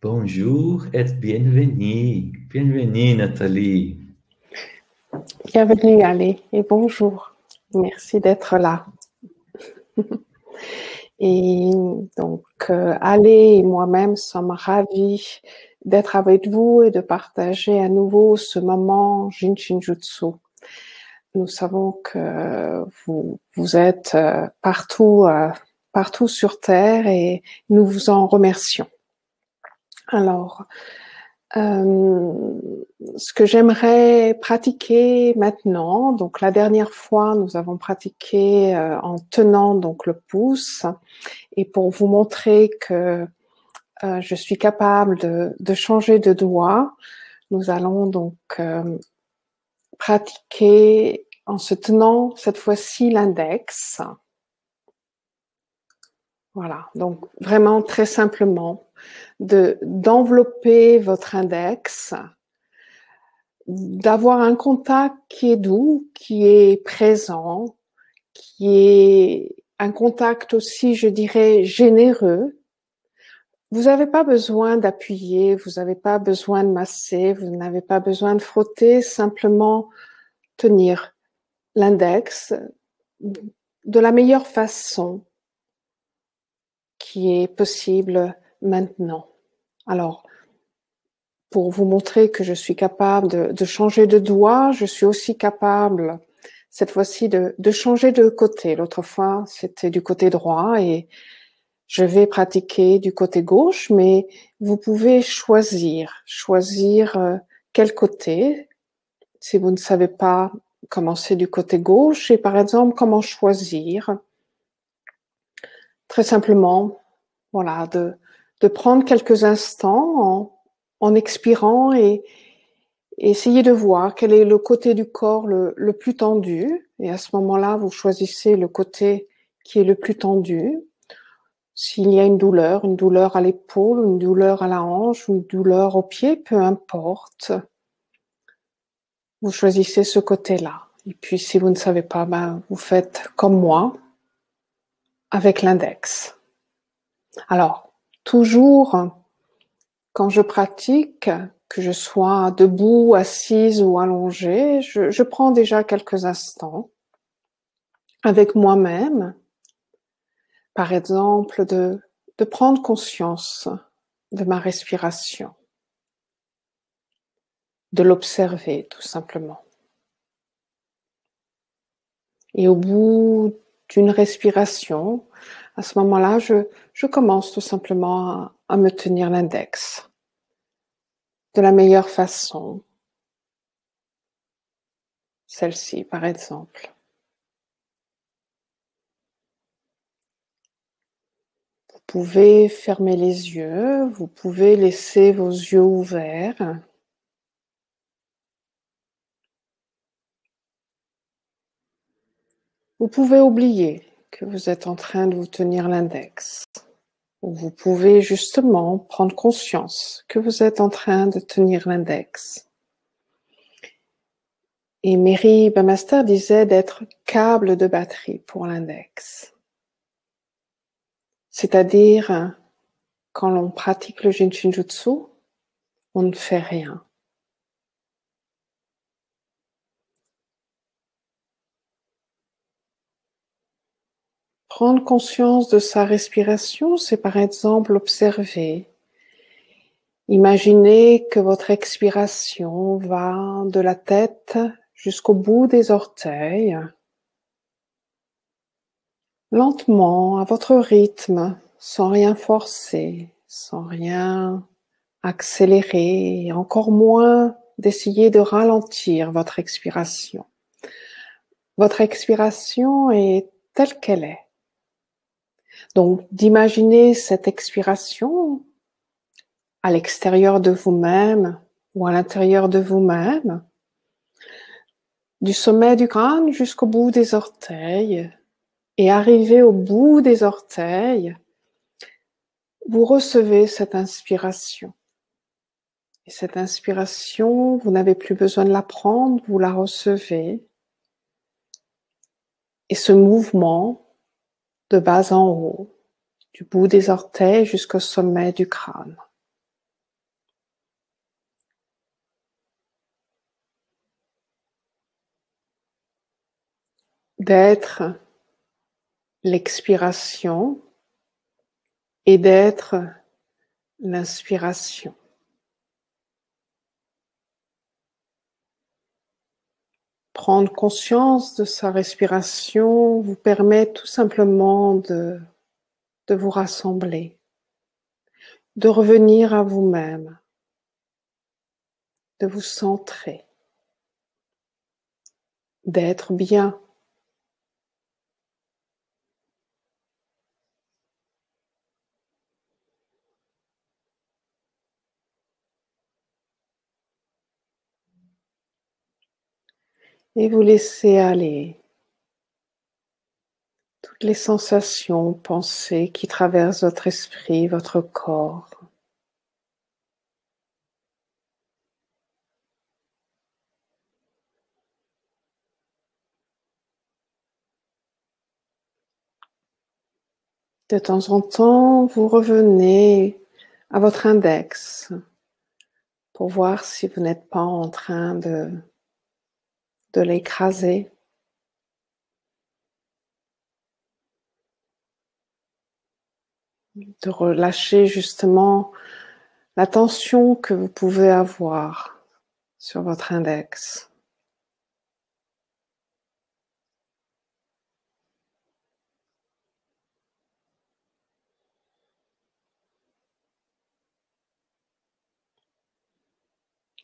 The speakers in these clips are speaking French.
Bonjour et bienvenue. Bienvenue, Nathalie. Bienvenue, Ali, et bonjour. Merci d'être là. Et donc, Ali et moi-même sommes ravis d'être avec vous et de partager à nouveau ce moment Jinshinjutsu. Nous savons que vous êtes partout sur Terre et nous vous en remercions. Alors, ce que j'aimerais pratiquer maintenant, donc la dernière fois nous avons pratiqué en tenant donc le pouce, et pour vous montrer que je suis capable de changer de doigt, nous allons donc pratiquer en se tenant cette fois-ci l'index. Voilà, donc vraiment très simplement d'envelopper votre index, d'avoir un contact qui est doux, qui est présent, qui est un contact aussi, je dirais, généreux. Vous n'avez pas besoin d'appuyer, vous n'avez pas besoin de masser, vous n'avez pas besoin de frotter, simplement tenir l'index de la meilleure façon qui est possible maintenant. Alors, pour vous montrer que je suis capable de changer de doigt, je suis aussi capable cette fois-ci de changer de côté. L'autre fois, c'était du côté droit et je vais pratiquer du côté gauche, mais vous pouvez choisir quel côté. Si vous ne savez pas commencer du côté gauche et par exemple comment choisir, très simplement, voilà, de prendre quelques instants en expirant et essayez de voir quel est le côté du corps le plus tendu. Et à ce moment-là, vous choisissez le côté qui est le plus tendu. S'il y a une douleur à l'épaule, une douleur à la hanche, une douleur au pied, peu importe. Vous choisissez ce côté-là. Et puis, si vous ne savez pas, vous faites comme moi, avec l'index. Alors, toujours, quand je pratique, que je sois debout, assise ou allongée, je prends déjà quelques instants avec moi-même, par exemple, de prendre conscience de ma respiration, de l'observer tout simplement. Et au bout d'une respiration, à ce moment-là, je commence tout simplement à me tenir l'index de la meilleure façon. Celle-ci, par exemple. Vous pouvez fermer les yeux, vous pouvez laisser vos yeux ouverts. Vous pouvez oublier que vous êtes en train de vous tenir l'index. Ou vous pouvez justement prendre conscience que vous êtes en train de tenir l'index. Et Mary Bamaster disait d'être câble de batterie pour l'index. C'est-à-dire, quand l'on pratique le Jinshinjutsu, on ne fait rien. Prendre conscience de sa respiration, c'est par exemple observer. Imaginez que votre expiration va de la tête jusqu'au bout des orteils, lentement, à votre rythme, sans rien forcer, sans rien accélérer, et encore moins d'essayer de ralentir votre expiration. Votre expiration est telle qu'elle est. Donc, d'imaginer cette expiration à l'extérieur de vous-même ou à l'intérieur de vous-même, du sommet du crâne jusqu'au bout des orteils, et arrivé au bout des orteils, vous recevez cette inspiration. Et cette inspiration, vous n'avez plus besoin de la prendre, vous la recevez. Et ce mouvement, de bas en haut, du bout des orteils jusqu'au sommet du crâne. d'être l'expiration et d'être l'inspiration. Prendre conscience de sa respiration vous permet tout simplement de vous rassembler, de revenir à vous-même, de vous centrer, d'être bien. Et vous laissez aller toutes les sensations, pensées qui traversent votre esprit, votre corps. De temps en temps, vous revenez à votre index pour voir si vous n'êtes pas en train de l'écraser. De relâcher justement la tension que vous pouvez avoir sur votre index.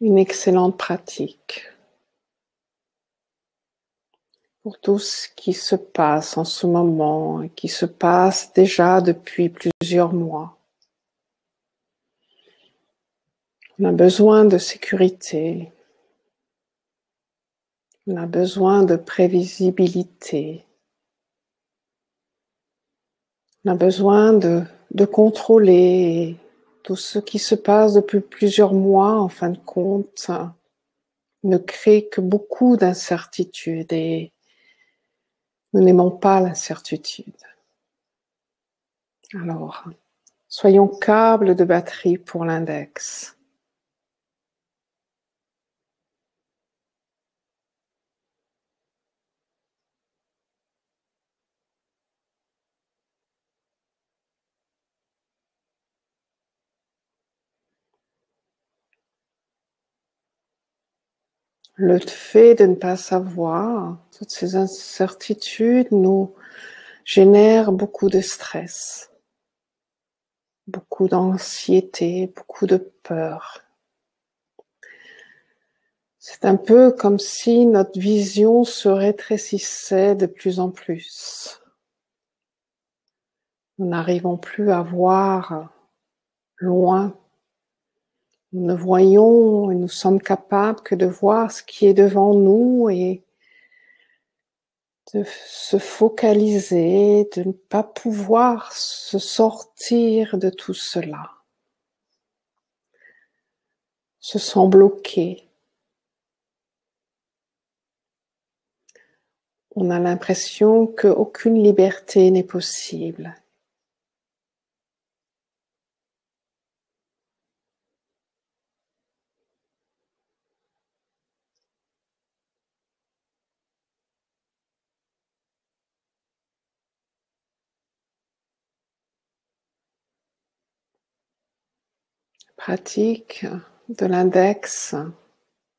Une excellente pratique pour tout ce qui se passe en ce moment et qui se passe déjà depuis plusieurs mois. On a besoin de sécurité, on a besoin de prévisibilité, on a besoin de contrôler tout ce qui se passe depuis plusieurs mois, en fin de compte, ne crée que beaucoup d'incertitudes et nous n'aimons pas l'incertitude. Alors, soyons câbles de batterie pour l'index. Le fait de ne pas savoir, toutes ces incertitudes nous génèrent beaucoup de stress, beaucoup d'anxiété, beaucoup de peur. C'est un peu comme si notre vision se rétrécissait de plus en plus. Nous n'arrivons plus à voir loin. Nous ne voyons et nous sommes capables que de voir ce qui est devant nous et de se focaliser, de ne pas pouvoir se sortir de tout cela. Se sent bloqué. On a l'impression qu'aucune liberté n'est possible. Pratique de l'index,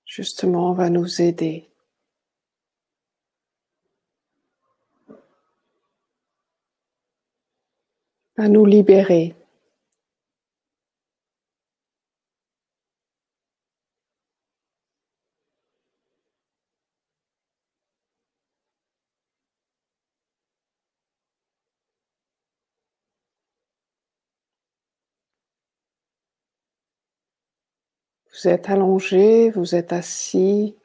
justement, va nous aider. À nous libérer. Vous êtes allongé, vous êtes assis,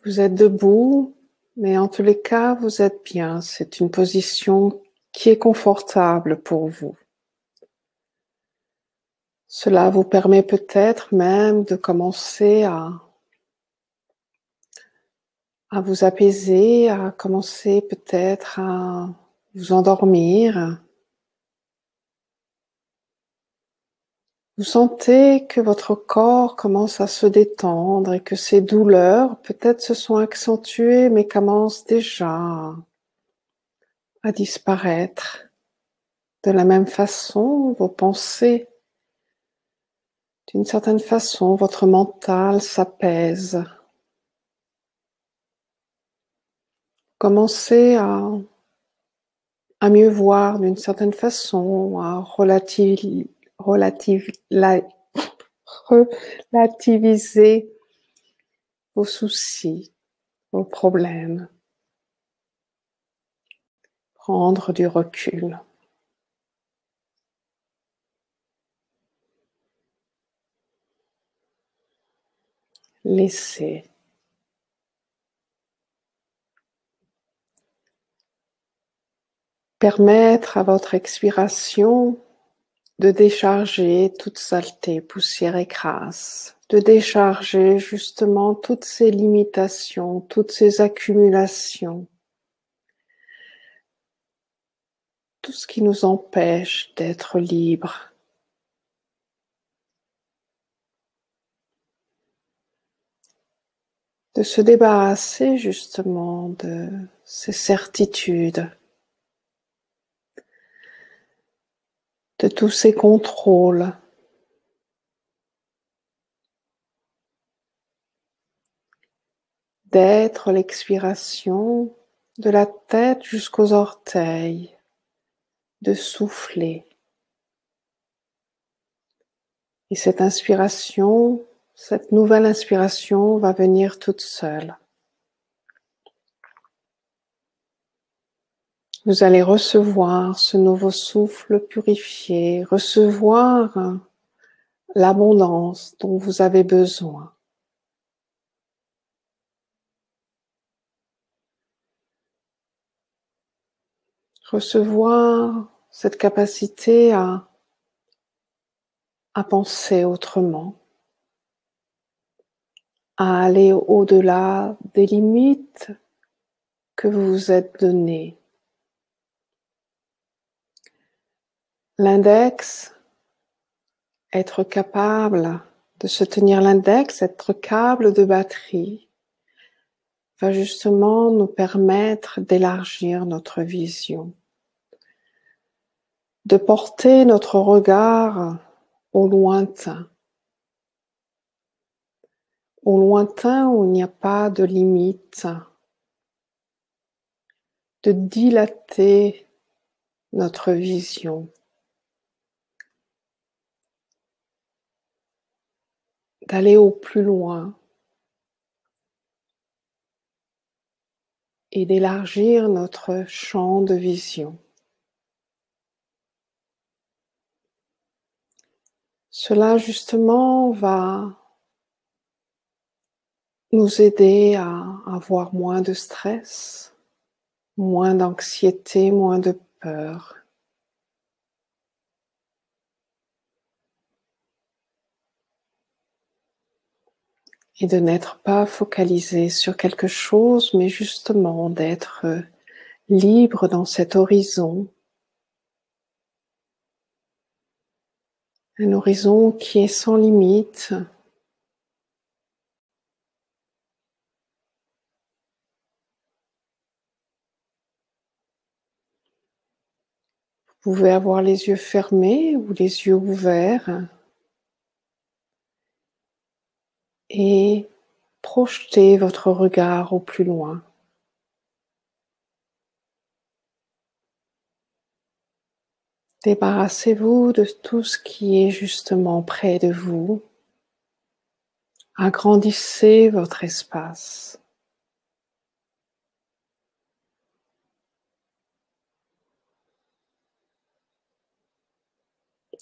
vous êtes debout, mais en tous les cas, vous êtes bien. C'est une position qui est confortable pour vous. Cela vous permet peut-être même de commencer à vous apaiser, à commencer peut-être à vous endormir. Vous sentez que votre corps commence à se détendre et que ces douleurs peut-être se sont accentuées mais commencent déjà à disparaître. De la même façon, vos pensées, d'une certaine façon, votre mental s'apaise. Commencez à mieux voir d'une certaine façon, à relativiser vos soucis, vos problèmes, prendre du recul. Laissez. Permettre à votre expiration de décharger toute saleté, poussière et crasse, de décharger justement toutes ces limitations, toutes ces accumulations, tout ce qui nous empêche d'être libres. De se débarrasser justement de ces certitudes, de tous ces contrôles, d'être l'expiration de la tête jusqu'aux orteils, de souffler. Et cette inspiration, cette nouvelle inspiration va venir toute seule. Vous allez recevoir ce nouveau souffle purifié, recevoir l'abondance dont vous avez besoin. Recevoir cette capacité à penser autrement, à aller au-delà des limites que vous vous êtes données. L'index, être capable de se tenir l'index, être câble de batterie, va justement nous permettre d'élargir notre vision, de porter notre regard au lointain où il n'y a pas de limite, de dilater notre vision, d'aller au plus loin et d'élargir notre champ de vision. Cela justement va nous aider à avoir moins de stress, moins d'anxiété, moins de peur. Et de n'être pas focalisé sur quelque chose, mais justement d'être libre dans cet horizon. Un horizon qui est sans limite. Vous pouvez avoir les yeux fermés ou les yeux ouverts et projeter votre regard au plus loin. Débarrassez-vous de tout ce qui est justement près de vous. Agrandissez votre espace.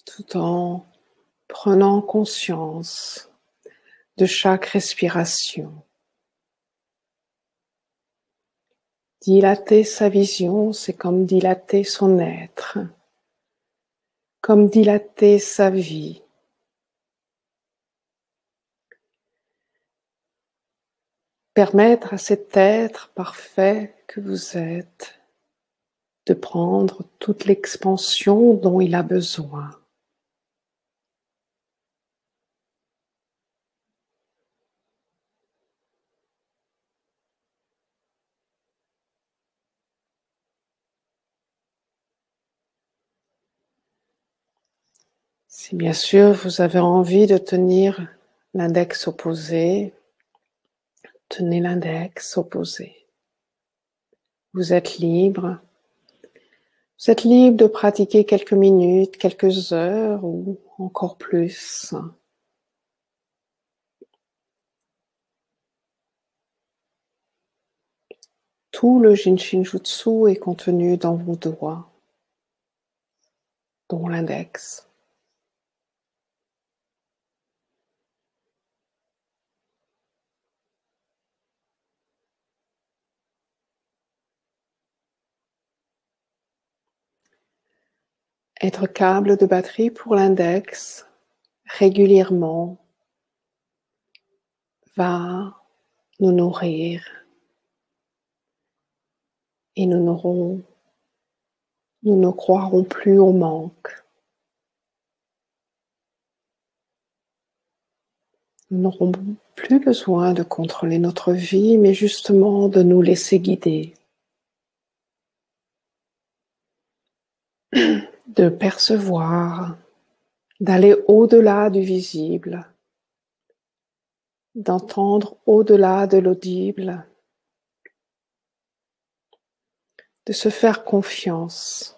Tout en prenant conscience de chaque respiration. Dilater sa vision, c'est comme dilater son être, comme dilater sa vie. Permettre à cet être parfait que vous êtes de prendre toute l'expansion dont il a besoin. Si bien sûr vous avez envie de tenir l'index opposé, tenez l'index opposé. Vous êtes libre. Vous êtes libre de pratiquer quelques minutes, quelques heures ou encore plus. Tout le Jinshin Jutsu est contenu dans vos doigts, dont l'index. Être câble de batterie pour l'index régulièrement va nous nourrir et nous ne croirons plus au manque. Nous n'aurons plus besoin de contrôler notre vie, mais justement de nous laisser guider, de percevoir, d'aller au-delà du visible, d'entendre au-delà de l'audible, de se faire confiance.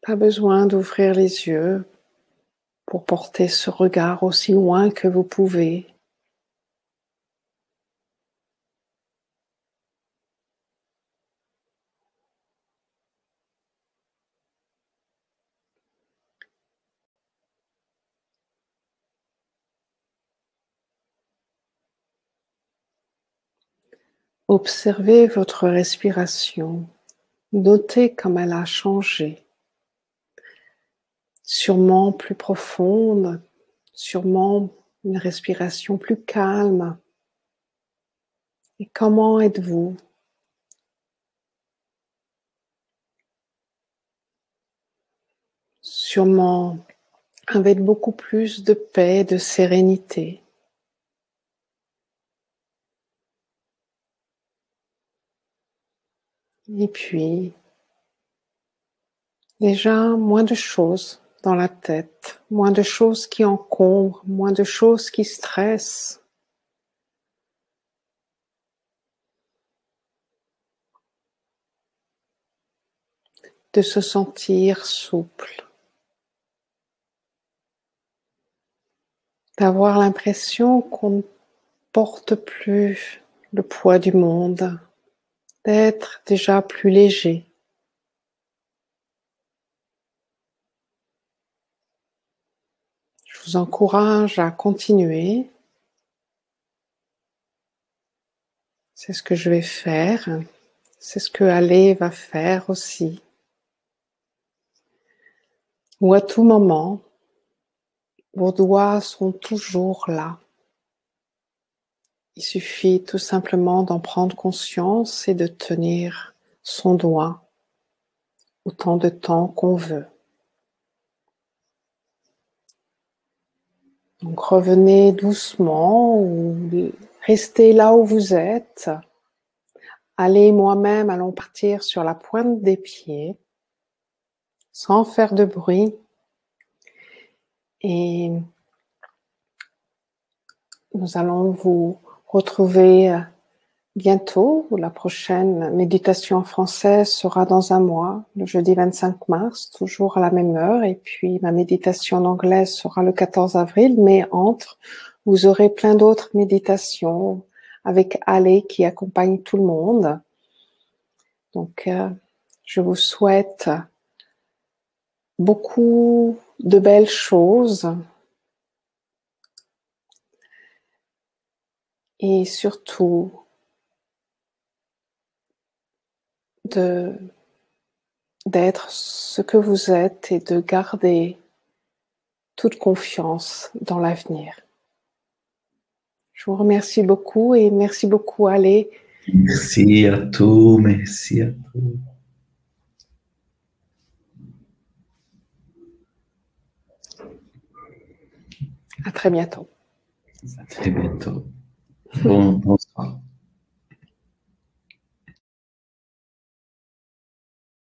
Pas besoin d'ouvrir les yeux pour porter ce regard aussi loin que vous pouvez. Observez votre respiration. Notez comme elle a changé. Sûrement plus profonde, sûrement une respiration plus calme. Et comment êtes-vous? Sûrement avec beaucoup plus de paix, de sérénité. Et puis, déjà moins de choses dans la tête, moins de choses qui encombrent, moins de choses qui stressent. De se sentir souple. D'avoir l'impression qu'on ne porte plus le poids du monde, d'être déjà plus léger. Je vous encourage à continuer. C'est ce que je vais faire. C'est ce que Ale va faire aussi. Ou à tout moment, vos doigts sont toujours là. Il suffit tout simplement d'en prendre conscience et de tenir son doigt autant de temps qu'on veut. Donc revenez doucement ou restez là où vous êtes. Allez moi-même, allons partir sur la pointe des pieds sans faire de bruit. Et nous allons vous retrouver bientôt. La prochaine méditation en français sera dans un mois, le jeudi 25 mars, toujours à la même heure. Et puis ma méditation en anglais sera le 14 avril. Mais entre, vous aurez plein d'autres méditations avec Ale qui accompagne tout le monde. Donc, je vous souhaite beaucoup de belles choses et surtout d'être ce que vous êtes et de garder toute confiance dans l'avenir. Je vous remercie beaucoup et merci beaucoup Ale. Merci à tous, merci à tous. À très bientôt. À très bientôt. Bonsoir.